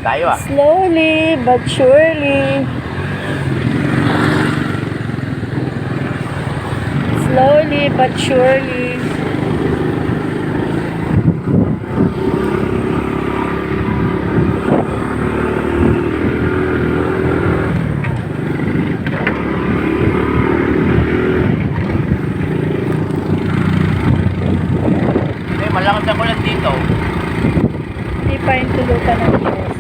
Tayo ah. Slowly but surely. Slowly but surely. Malakas ako lang dito. Hindi pa yung tulutan ng Diyos.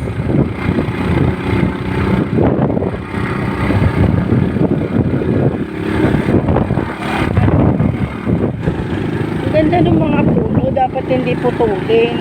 Ang ganda ng mga puno. Dapat hindi putulin.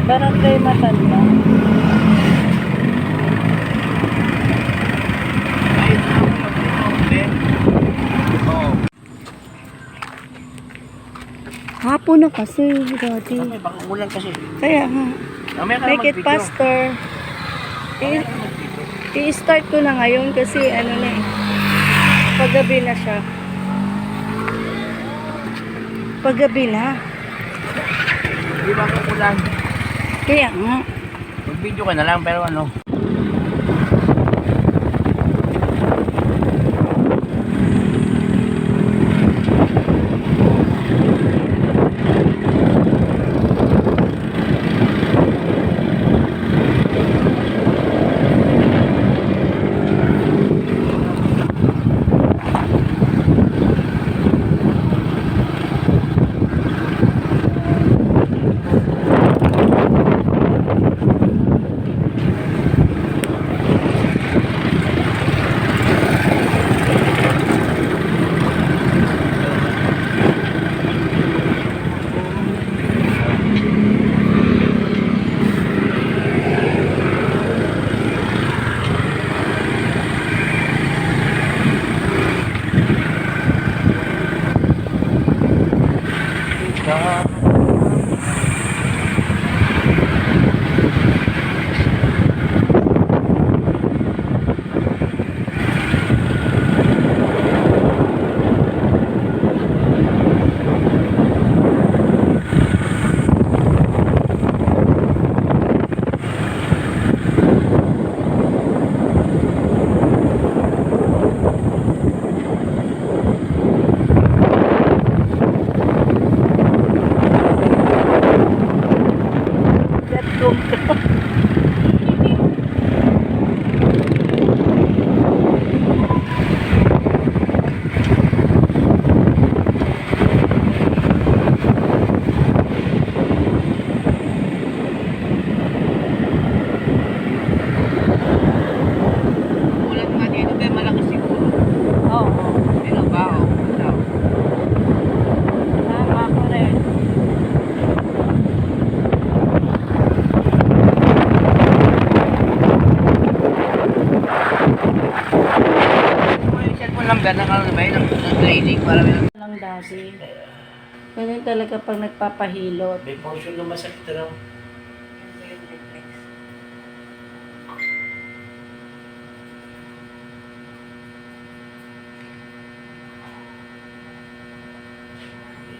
Barangay Matanda. Hapon na kasi, dati. Okay, baka umulan kasi. Kaya nga. Mamaya ka na Make it mag-video. faster. I-start ko na ngayon kasi ano na eh. Paggabi na siya. Paggabi na. Hindi ba ako ulan? Kaya nga. Mag-video ka na lang pero ano. Ganda ka na ba yun? Ng training para may Lang dati. Ganun talaga pag nagpapahilot. may portion na masakit raw.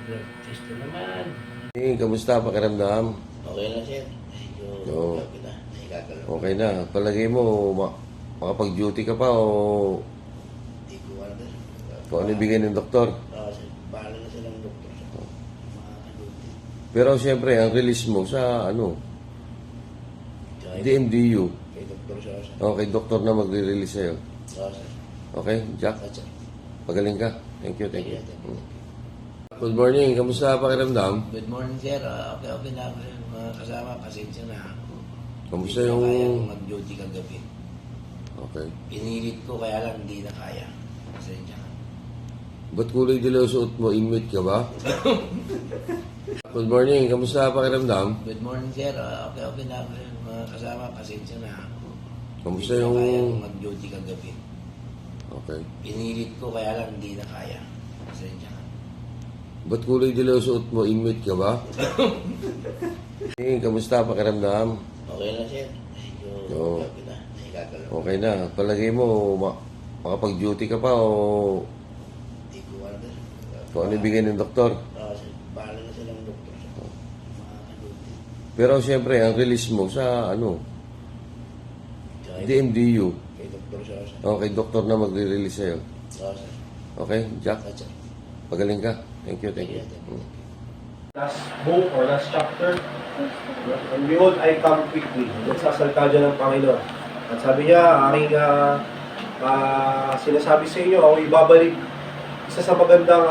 Drug test na naman. Kamusta pakiramdam? Okay lang sir. Medyo Oo. kita. Nakikagalaw. Okay na. Palagay mo, makapag-duty ka pa o Hindi ko alam. Kung ano ibigay ng doktor. Bahala na silang doktor sa makakaluti. Pero siyempre, ang release mo sa Tsaka DMDU. kay doktor siya, sir. Okay, doktor na magre-release sa'yo. Oo, sir. Okay, Jack? Oo, sir. Pagaling ka. Thank you, thank you. Thank you. Good morning. Kamusta pakiramdam? Good morning, sir. Okay na ako, sir. Mga kasama, pasensya na. Kamusta Hindi ko yung... kayang mag-duty kagabi. Okay. Pinilit ko, kaya lang hindi na kaya. Pasensya na. Ba't kulay dilaw suot mo? Inmate ka ba? Good morning. Kamusta pakiramdam? Good morning, sir. Okay na ako, sir. Mga kasama, pasensya na. Kamusta Hindi ko yung... kayang mag-duty kagabi. Okay. Pinilit ko, kaya lang hindi na kaya. Pasensya na. Ba't kulay dilaw suot mo? Inmate ka ba? Kamusta pakiramdam? Okay na, sir. Medyo Oo. okay na. Nakikagalaw. Okay na. Palagay mo, makapag-duty ka pa o Hindi ko alam, sir. kung ano ibigay ng doktor. Oo, sir. Bahala na silang doktor sa makakaluti. Pero siyempre, ang release mo sa Tsaka DMDU. kay doktor siya, sir. Okay, doktor na magre-release sa'yo. Oo, sir. Okay, Jack? Oo, sir. Pagaling ka. Thank you, thank you. Last book or last chapter, and behold, I come quickly. Nagsasalta dyan ng Panginoon. At sabi niya, aking sinasabi sa inyo, ako ibabalik. Isa sa magandang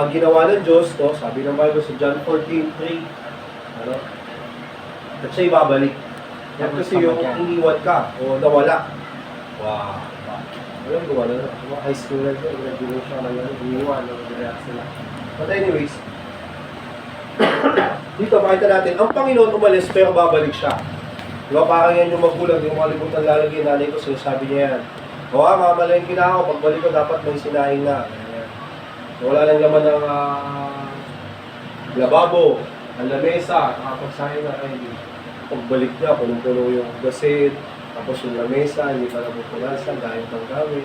ginawa ng Diyos, no? Sabi ng Bible sa John 14:3, ano? At siya ibabalik. Yan kasi yung iniwan ka o nawala. Wow. Alam ko, ano na, mga high school na ito, graduation na yan, iniwan, nag-react sila. But anyways, dito makita natin, ang Panginoon umalis pero babalik siya. Diba parang yan yung magulang, yung makalimutan lalagyan, nanay ko sinasabi niya yan. O mamalengke na ako, pagbalik ko dapat may sinaing na. Ayan. So, wala lang naman ng lababo, ang lamesa, nakapagsahin na kayo. Pagbalik niya, punong-puno yung gasit, tapos yung lamesa, hindi pa napupunasan, dahil pang gamit,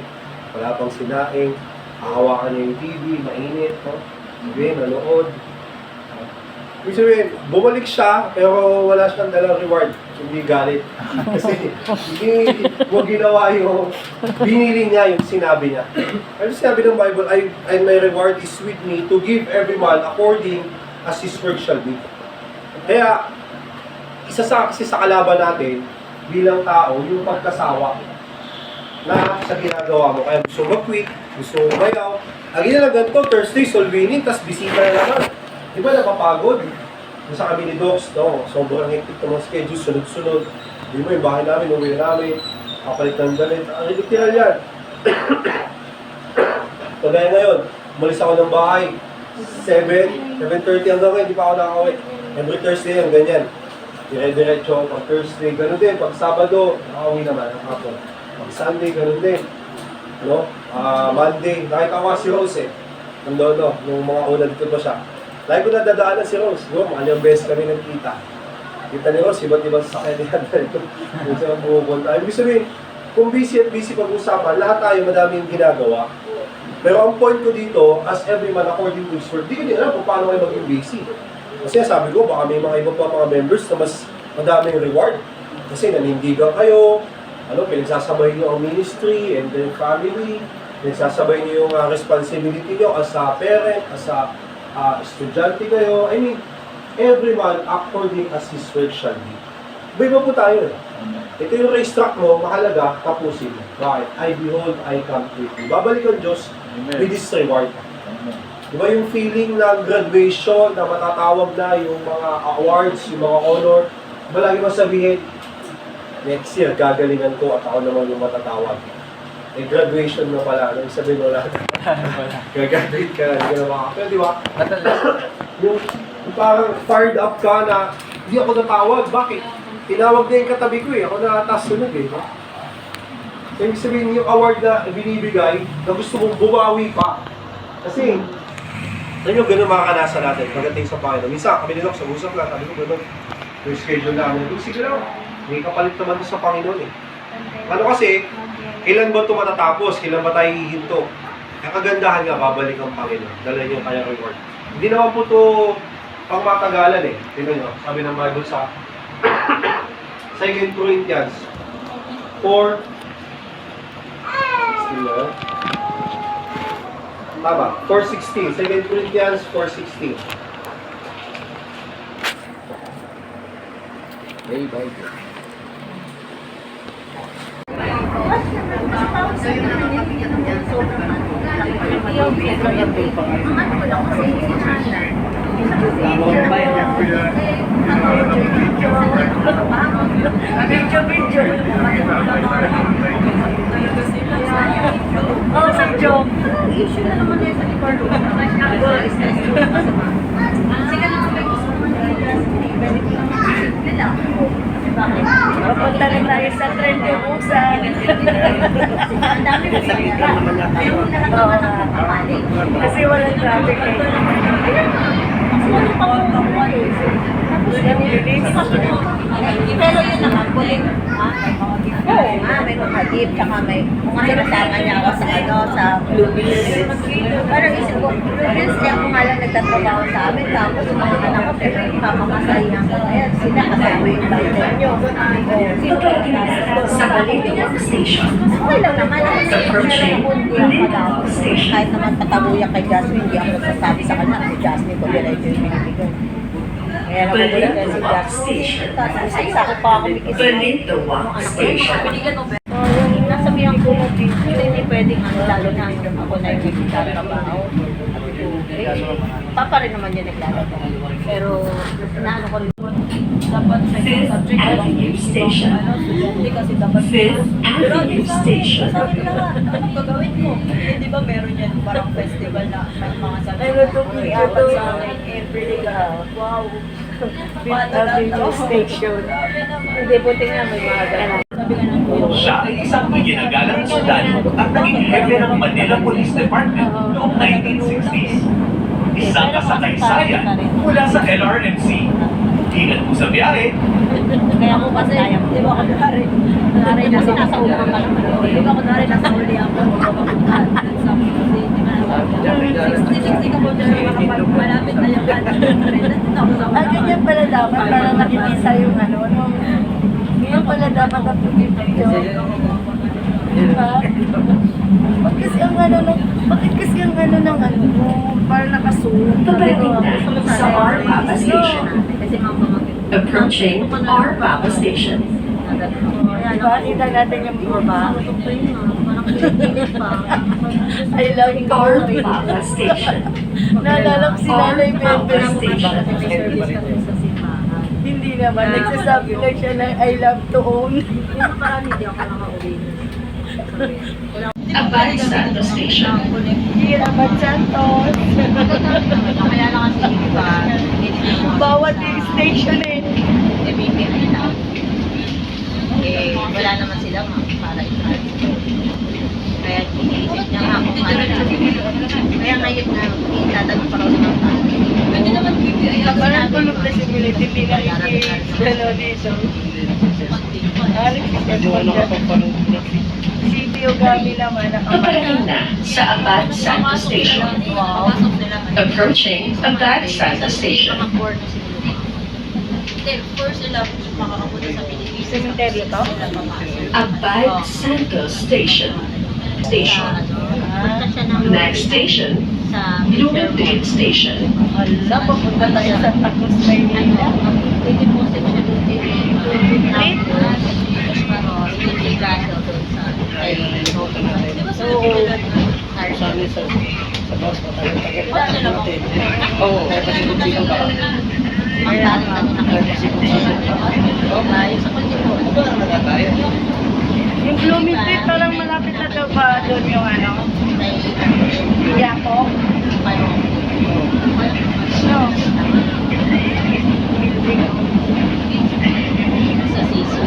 wala pang sinaing, hahawakan niya yung TV, mainit, no? Sige, nanood. Ibig sabihin, bumalik siya, pero wala siyang dalang reward. Hindi galit. Kasi hindi mo ginawa yung binili niya, yung sinabi niya. Pero sinabi ng Bible, and my reward is with me to give every man according as his work shall be. Kaya, isa kasi sa kalaban natin, bilang tao, yung pagkasawa na sa ginagawa mo. Kaya gusto mo mag-quit, gusto mo mayaw. Lagi na lang ganito, Thursday, solvinin, tas bisita na naman. Di ba napapagod? Sa kami ni Docs, no? Sobrang hectic ng mga schedule, sunod-sunod. Di mo yung bahay namin, uwi namin, kapalit ng dalit. Ang literal yan. Kagaya ngayon, umalis ako ng bahay, 7:30 hanggang ngayon, di pa ako nakakawit. Every Thursday yan, ganyan. Dire-diretso ako pag Thursday, gano'n din. Pag Sabado, nakauwi naman ang hapon. Pag Sunday, gano'n din. No? Monday, nakita ko si Rose eh. Nandun, no? Nung mga una dito pa siya. Lagi ko nadadaanan si Rose. No? Mga ilang beses kami nagkita. Kita ni Rose, iba't ibang sakyan niya dito. Kung saan pupunta. Ibig sabihin, kung busy at busy pag-usapan, lahat tayo madaming ginagawa. Pero ang point ko dito, as every man according to his work, di ko din alam kung paano kayo maging busy. Kasi sabi ko, baka may mga iba pa mga members na mas madaming reward. Kasi nanindigan kayo, pinagsasabay nyo ang ministry and then family, pinagsasabay nyo yung responsibility nyo as a parent, as a estudyante kayo. I mean, every man according as his work shall be. Iba po tayo eh. Ito yung racetrack mo, mahalaga, tapusin mo. Bakit? I behold, I come quickly. Babalik ang Diyos with His reward. Diba yung feeling ng graduation, na matatawag na yung mga awards, yung mga honor, diba lagi masabihin, next year, gagalingan ko at ako naman yung matatawag. Eh, graduation na pala, nang sabihin mo lang, gagraduate ka, hindi ka na makakapil, di ba? yung parang fired up ka na, hindi ako natawag, bakit? Tinawag na yung katabi ko eh, ako nataas sunog eh. So, ibig sabihin yung award na binibigay, na gusto mong bumawi pa. Kasi, alam nyo, gano'n makakanasa natin pagdating sa Panginoon. Minsan, kami nilok sa usap lang, sabi ko gano'n, yung schedule namin. Sige lang, may kapalit naman sa Panginoon eh. Ano kasi, kailan ba ito matatapos? Kailan ba tayo hihinto? Ang kagandahan nga, babalik ang Panginoon. Dala niyo kaya reward. Hindi naman po ito pang matagalan eh. Tingnan nyo, sabi ng Bible sa 2 Corinthians 4, still Tama, 4:16. 2 Corinthians 4:16. Hey, bye. Oh, sa joke. Issue na naman yun sa department. Sige na naman gusto mo nila. Bakit? Papunta na tayo sa trend yung usan. Ang dami mo sa ika. Ayaw mo na lang naman ang pamalig. Kasi walang traffic eh. Ano pa mo nakuha eh. Tapos Walang bilis. pero yun naman, kuling, oo nga, may mga gift, tsaka may mga sinasama niya ako sa sa Blue Bills. Parang isip ko, Blue Bills, kaya ako nga lang nagtatrabaho sa amin, tapos umahan ako, pero papamasahihan ko ngayon, sila kasama yung bite nyo. Sino ba yung Sa Balintawak Station. okay lang naman, ako pero kung hindi ako madao, kahit naman patabuyan kay Jasmine, hindi ako nagsasabi sa kanya, si Jasmine ko diretso yung binibigay. Kaya nakukulit na si Jasmine. Tapos isa ko pa ako mikis. Balintawak Station. Nasabihan ko, hindi pwedeng ano, lalo na yung ako na yung nagtatrabaho. Okay, papa rin naman yung naglalaba. Pero, naano ko rin, dapat sa isang Fifth subject, Avenue Station. hindi kasi dapat Fifth Avenue Station. sabi ko na, anong gagawin ko? Eh, di ba meron yan parang festival na may mga subject. Ay, Dapat sa akin, everyday ka. Wow. Fifth Avenue Station. Hindi, buti nga may mga ganun. Sabi nga ng kuya. Siya ay isang ginagalang sundalo at naging hepe ng Manila Police Department noong 1960s. Isang kasakaysayan mula sa LRMC. Ingat po sa biyahe. Kaya ako kasi, di ba ako kunwari kasi nasa ulo pa naman. Di ba kunwari nasa uli ako, Sixty ka po dyan, malapit na yung Ah, ganyan pala dapat. Parang nakikita yung ano. Ganyan pala dapat ang pipipicture. Diba? Bakit kasi ang ano ng ano mo? Parang nakasuot. Paparating na sa R. Papa Station. Kasi mamamagin. Approaching R. Papa Station. Diba? Kita natin yung baba. Parang kilig pa. I love R. you. Papa Station. Naalala ko si Nanay Papa Bebe. Station. May service kami sa simbahan. Hindi naman. Nagsasabi lang siya ng I love to own. Yung parang hindi ako nakauwi. Abay Santo Station. Hindi naman Santos. Kaya lang kasi iba, Bawat yung station eh. BPI na. Eh, wala naman sila para i-transfer. Kaya iniisip niya nga kung ano na. Kaya ngayon na, itatanong pa raw ng tao. Pwede naman BPI. Parang tulog na si Milit. Hindi na ano dito. Haring si Biogami naman Paparating na sa Abad Santo Station. Papasok sila. Approaching Abad Santo Station. Hindi, first sila makakapunta sa Pilipinas. Cemetery to? Sila papasok. Abad Santo Station. Station. Punta siya ng Next station, sa Bloomingdale Station. Wala, papunta tayo sa Tacos, Maynila. Pwede po section ng Di ba sa Sabi sa boss mo tayo tagal. Oo. Ang dami na sa pagkiko. Ito lang na tayo. Yung Bloomingdale, parang malapit na daw ba doon yung ano? Yako? No. Sa season.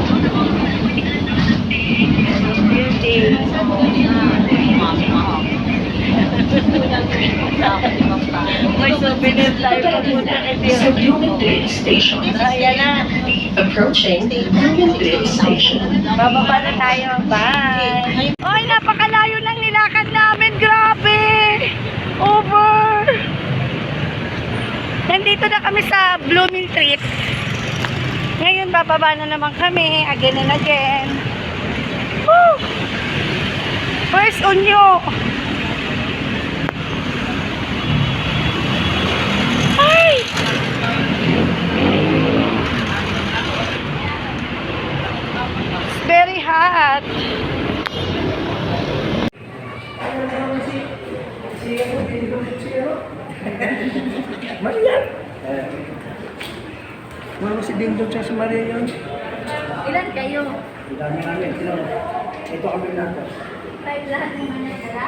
Bloomingdale. May souvenir tayo Paparating papunta kay na sa Biogami. Bloomingdale Station. Ayan na. Approaching Bloomingdale Station. Bababa na tayo. Bye! Ay, napakalayo ng nilakad namin. Grabe! Over! Nandito na kami sa Blooming Treat. Ngayon, bababa na naman kami. Again and again. Woo! First on you. Salamat. Wala si Dingdong siya si Maria yun. Ilan kayo? Dami namin. Ito kami lahat. Tayo lahat naman na dala?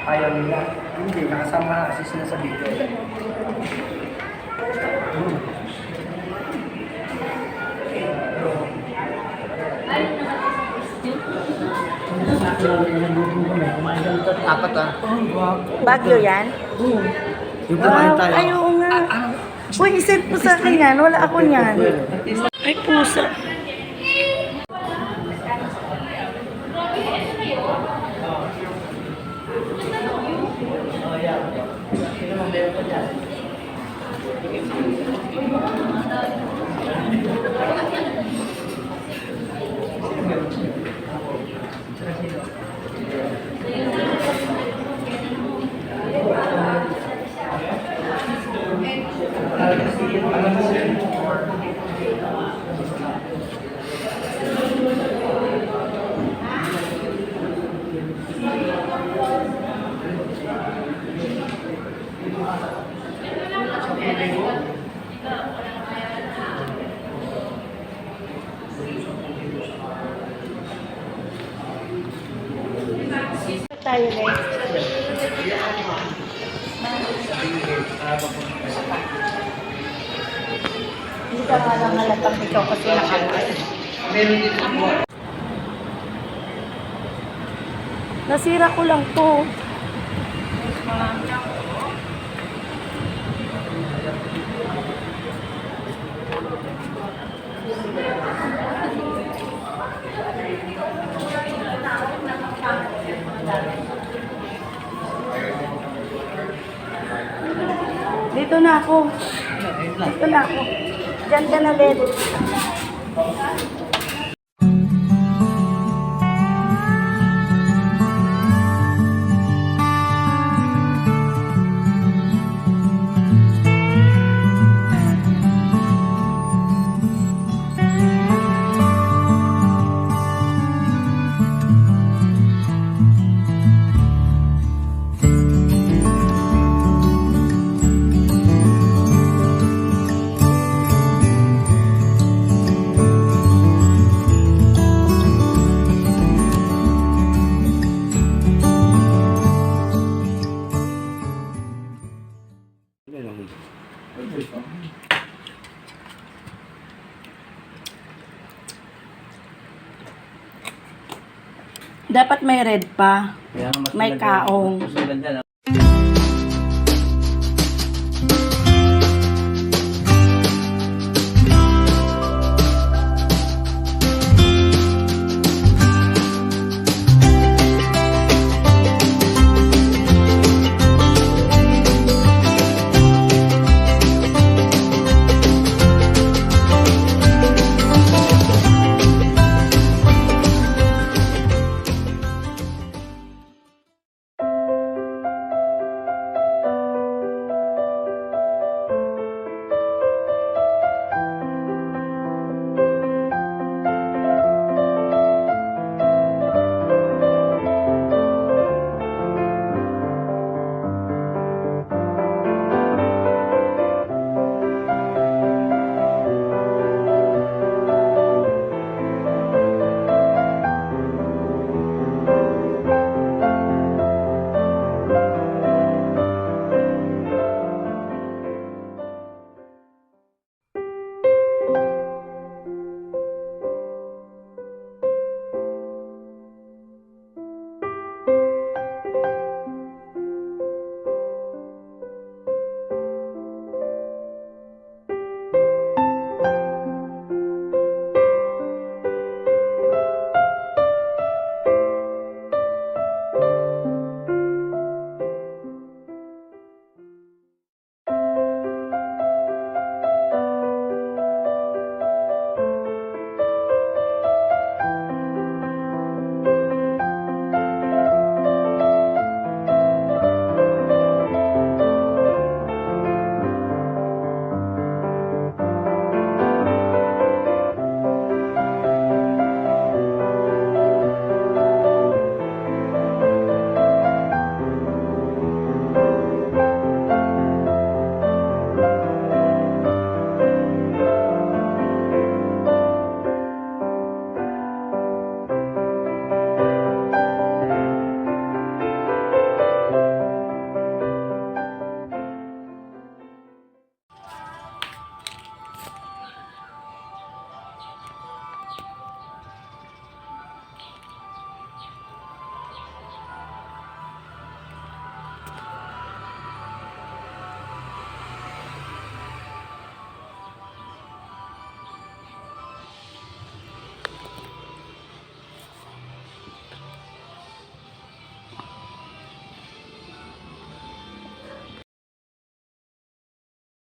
Ayaw nila. Hindi, nakasama kasi sila sa video. Apat ah. Baguio yan? Yung kumain tayo. Ay, oo nga. Uy, isend po sa akin yan. Wala ako niyan. Ay, pusa. Tayo guys. Hindi ka nga lang halatang ikaw kasi nakakas. Nasira ko lang po. Dito na ako. Dito na ako. Diyan ka na, Led. Dapat may red pa. May kaong.